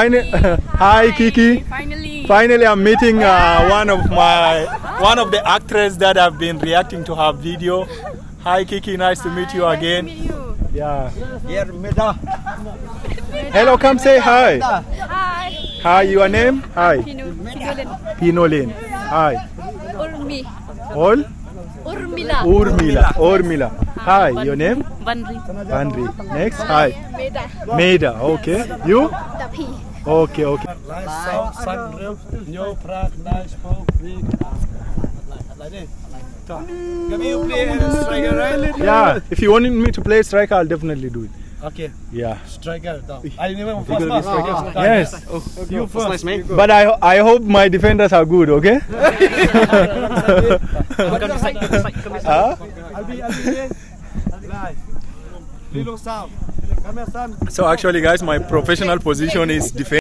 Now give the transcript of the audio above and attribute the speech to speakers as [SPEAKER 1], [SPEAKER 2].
[SPEAKER 1] Hi Kiki.
[SPEAKER 2] Finally
[SPEAKER 1] I'm meeting one of the actresses that have been reacting to her video. Hi Kiki, nice to meet you again.
[SPEAKER 2] Nice to meet you.
[SPEAKER 1] Yeah. Hello, come say hi.
[SPEAKER 2] Hi.
[SPEAKER 1] Hi, your name? Hi.
[SPEAKER 2] Pinolin.
[SPEAKER 1] Hi.
[SPEAKER 2] Urmi.
[SPEAKER 1] All? Urmila. Hi, your name? Vandri. Next, hi. Meda. Okay. You?
[SPEAKER 2] Tapi.
[SPEAKER 1] Okay.
[SPEAKER 3] Can you play striker, right?
[SPEAKER 1] Yeah, if you wanted me to play striker, I'll definitely do it.
[SPEAKER 3] Okay.
[SPEAKER 1] Yeah.
[SPEAKER 3] Striker. I never first pass.
[SPEAKER 1] Yes.
[SPEAKER 3] You first.
[SPEAKER 1] But I hope my defenders are good, okay?
[SPEAKER 3] I'll be live.
[SPEAKER 1] So actually guys, my professional position is defense.